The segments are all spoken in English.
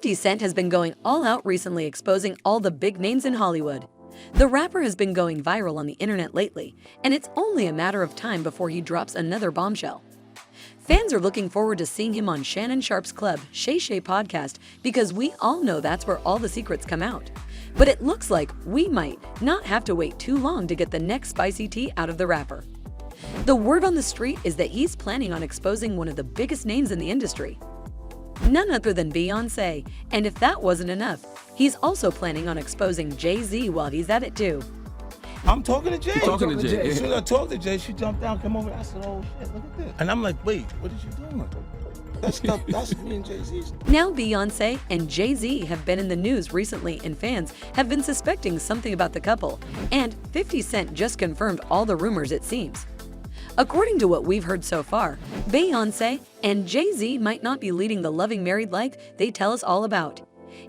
50 Cent has been going all out recently, exposing all the big names in Hollywood. The rapper has been going viral on the internet lately, and it's only a matter of time before he drops another bombshell. Fans are looking forward to seeing him on Shanon Sharpe's club, Shay podcast, because we all know that's where all the secrets come out. But it looks like we might not have to wait too long to get the next spicy tea out of the rapper. The word on the street is that he's planning on exposing one of the biggest names in the industry. None other than Beyonce, and if that wasn't enough, he's also planning on exposing Jay Z while he's at it too. I'm talking to Jay. You're talking to Jay. As soon as I talked to Jay, she jumped down, came over. I said, "Oh shit, look at this!" And I'm like, "Wait, what is you doing?" That stuff, that's me and Jay Z. Now Beyonce and Jay Z have been in the news recently, and fans have been suspecting something about the couple. And 50 Cent just confirmed all the rumors, it seems. According to what we've heard so far, Beyonce and Jay Z might not be leading the loving married life they tell us all about.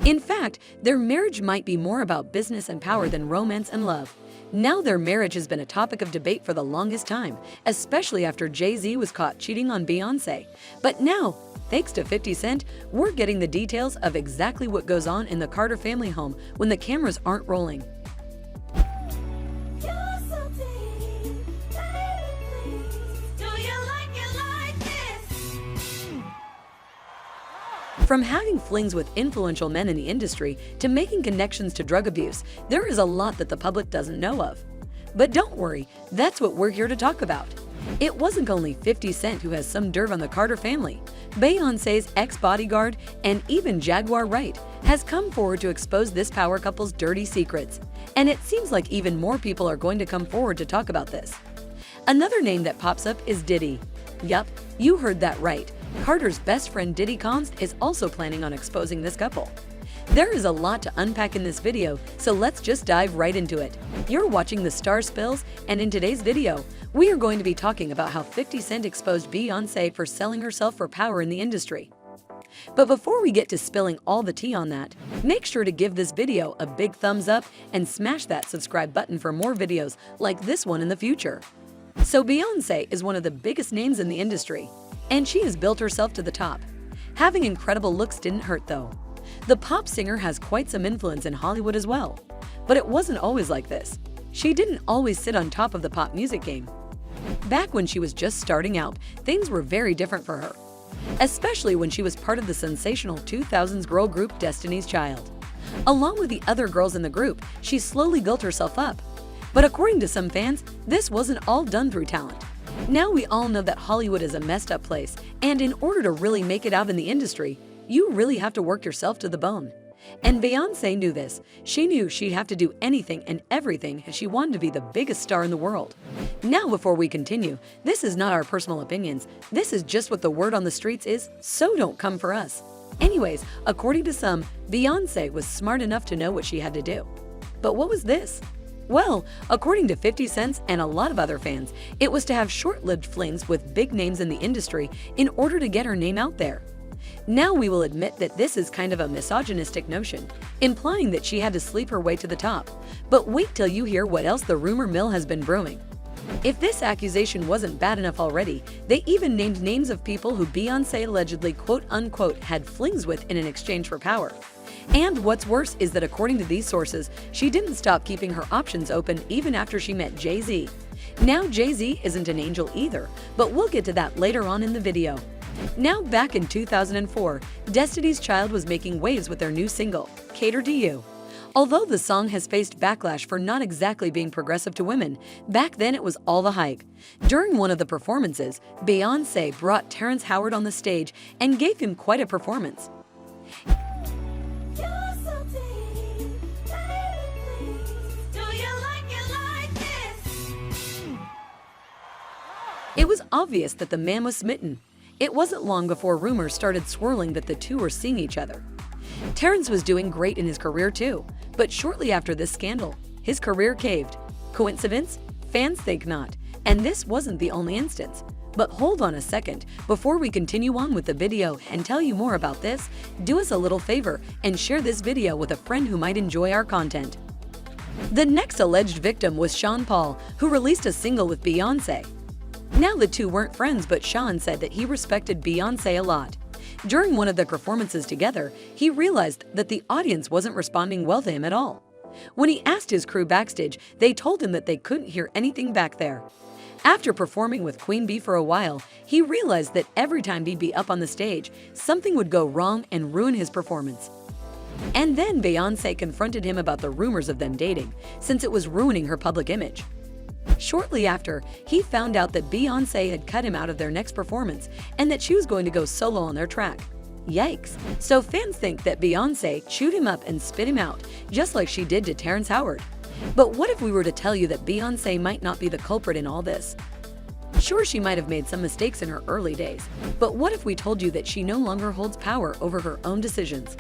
In fact, their marriage might be more about business and power than romance and love. Now their marriage has been a topic of debate for the longest time, especially after Jay Z was caught cheating on Beyonce. But now, thanks to 50 Cent, we're getting the details of exactly what goes on in the Carter family home when the cameras aren't rolling. From having flings with influential men in the industry to making connections to drug abuse, there is a lot that the public doesn't know of. But don't worry, that's what we're here to talk about. It wasn't only 50 Cent who has some dirt on the Carter family. Beyonce's ex-bodyguard and even Jaguar Wright has come forward to expose this power couple's dirty secrets. And it seems like even more people are going to come forward to talk about this. Another name that pops up is Diddy. Yup, you heard that right. Carter's best friend Diddy Const is also planning on exposing this couple. There is a lot to unpack in this video, so let's just dive right into it. You're watching The Star Spills, and in today's video, we are going to be talking about how 50 Cent exposed Beyonce for selling herself for power in the industry. But before we get to spilling all the tea on that, make sure to give this video a big thumbs up and smash that subscribe button for more videos like this one in the future. So Beyonce is one of the biggest names in the industry, and she has built herself to the top. Having incredible looks didn't hurt though. The pop singer has quite some influence in Hollywood as well. But it wasn't always like this. She didn't always sit on top of the pop music game. Back when she was just starting out, things were very different for her. Especially when she was part of the sensational 2000s girl group Destiny's Child. Along with the other girls in the group, she slowly built herself up. But according to some fans, this wasn't all done through talent. Now we all know that Hollywood is a messed up place, and in order to really make it out in the industry, you really have to work yourself to the bone. And Beyonce knew this. She knew she'd have to do anything and everything if she wanted to be the biggest star in the world. Now before we continue, this is not our personal opinions. This is just what the word on the streets is, so don't come for us. Anyways, according to some, Beyonce was smart enough to know what she had to do. But what was this? Well, according to 50 Cent and a lot of other fans, it was to have short-lived flings with big names in the industry in order to get her name out there. Now we will admit that this is kind of a misogynistic notion, implying that she had to sleep her way to the top. But wait till you hear what else the rumor mill has been brewing. If this accusation wasn't bad enough already, they even named names of people who Beyonce allegedly quote-unquote had flings with in an exchange for power. And what's worse is that according to these sources, she didn't stop keeping her options open even after she met Jay Z. Now Jay Z isn't an angel either, but we'll get to that later on in the video. Now back in 2004, Destiny's Child was making waves with their new single, Cater to You. Although the song has faced backlash for not exactly being progressive to women, back then it was all the hype. During one of the performances, Beyonce brought Terrence Howard on the stage and gave him quite a performance. It was obvious that the man was smitten. It wasn't long before rumors started swirling that the two were seeing each other. Terrence was doing great in his career too, but shortly after this scandal, his career caved. Coincidence? Fans think not. And this wasn't the only instance. But hold on a second, before we continue on with the video and tell you more about this, do us a little favor and share this video with a friend who might enjoy our content. The next alleged victim was Sean Paul, who released a single with Beyonce. Now the two weren't friends, but Sean said that he respected Beyonce a lot. During one of their performances together, he realized that the audience wasn't responding well to him at all. When he asked his crew backstage, they told him that they couldn't hear anything back there. After performing with Queen Bee for a while, he realized that every time he'd be up on the stage, something would go wrong and ruin his performance. And then Beyonce confronted him about the rumors of them dating, since it was ruining her public image. Shortly after, he found out that Beyonce had cut him out of their next performance and that she was going to go solo on their track. Yikes. So fans think that Beyonce chewed him up and spit him out, just like she did to Terrence Howard. But what if we were to tell you that Beyonce might not be the culprit in all this? Sure, she might have made some mistakes in her early days, but what if we told you that she no longer holds power over her own decisions?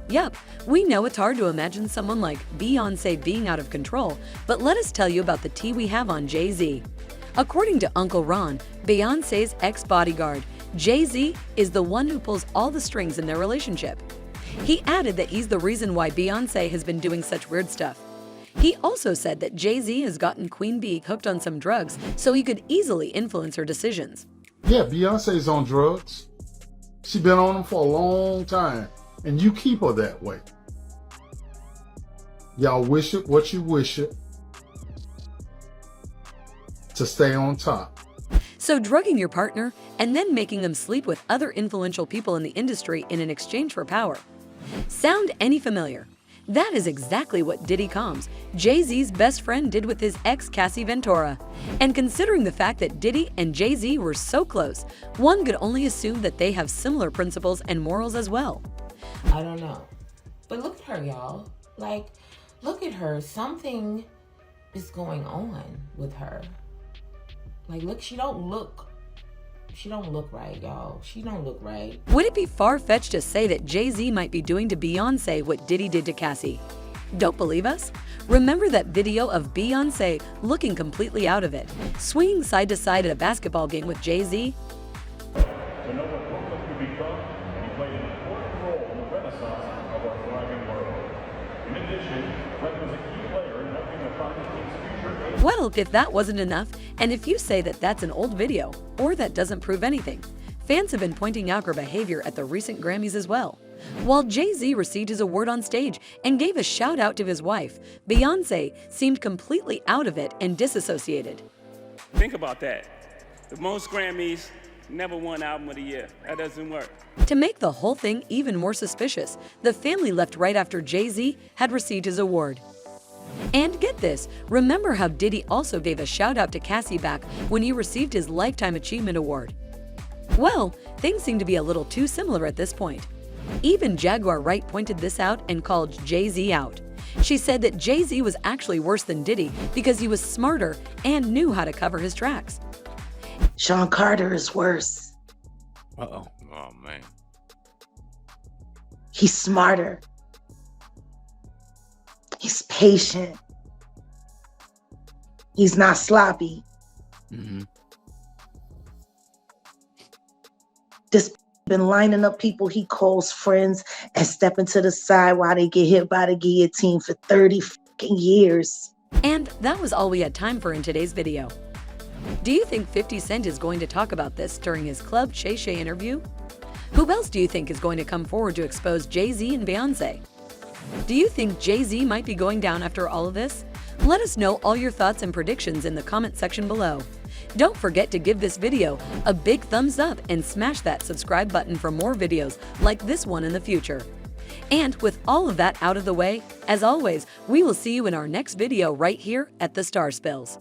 Yup, we know it's hard to imagine someone like Beyonce being out of control, but let us tell you about the tea we have on Jay Z. According to Uncle Ron, Beyonce's ex-bodyguard, Jay Z is the one who pulls all the strings in their relationship. He added that he's the reason why Beyonce has been doing such weird stuff. He also said that Jay Z has gotten Queen Bee hooked on some drugs so he could easily influence her decisions. Yeah, Beyonce's on drugs. She's been on them for a long time, and you keep her that way. Y'all wish it what you wish it to stay on top. So drugging your partner and then making them sleep with other influential people in the industry in an exchange for power. Sound any familiar? That is exactly what Diddy Combs, Jay Z's best friend, did with his ex Cassie Ventura. And considering the fact that Diddy and Jay Z were so close, one could only assume that they have similar principles and morals as well. I don't know. But look at her, y'all. Like, look at her. Something is going on with her. Like, look, she don't look right, y'all. She don't look right. Would it be far-fetched to say that Jay Z might be doing to Beyonce what Diddy did to Cassie? Don't believe us? Remember that video of Beyonce looking completely out of it, swinging side to side at a basketball game with Jay Z? To know what Brooklyn could become, and he played an important role in the renaissance of our thriving world. In addition, Fred was a key player in helping the Founders team's future. Well, if that wasn't enough, and if you say that that's an old video, or that doesn't prove anything, fans have been pointing out her behavior at the recent Grammys as well. While Jay Z received his award on stage and gave a shout out to his wife, Beyonce seemed completely out of it and disassociated. Think about that. The most Grammys, never won Album of the Year. That doesn't work. To make the whole thing even more suspicious, the family left right after Jay Z had received his award. And get this, remember how Diddy also gave a shout out to Cassie back when he received his Lifetime Achievement Award? Well, things seem to be a little too similar at this point. Even Jaguar Wright pointed this out and called Jay Z out. She said that Jay Z was actually worse than Diddy because he was smarter and knew how to cover his tracks. Sean Carter is worse. Uh-oh. Oh, man. He's smarter. He's patient. He's not sloppy. Mm-hmm. This been lining up people he calls friends and stepping to the side while they get hit by the guillotine for 30 fucking years. And that was all we had time for in today's video. Do you think 50 Cent is going to talk about this during his Club Shay interview? Who else do you think is going to come forward to expose Jay Z and Beyonce? Do you think Jay Z might be going down after all of this? Let us know all your thoughts and predictions in the comment section below. Don't forget to give this video a big thumbs up and smash that subscribe button for more videos like this one in the future. And with all of that out of the way, as always, we will see you in our next video right here at the Star Spills.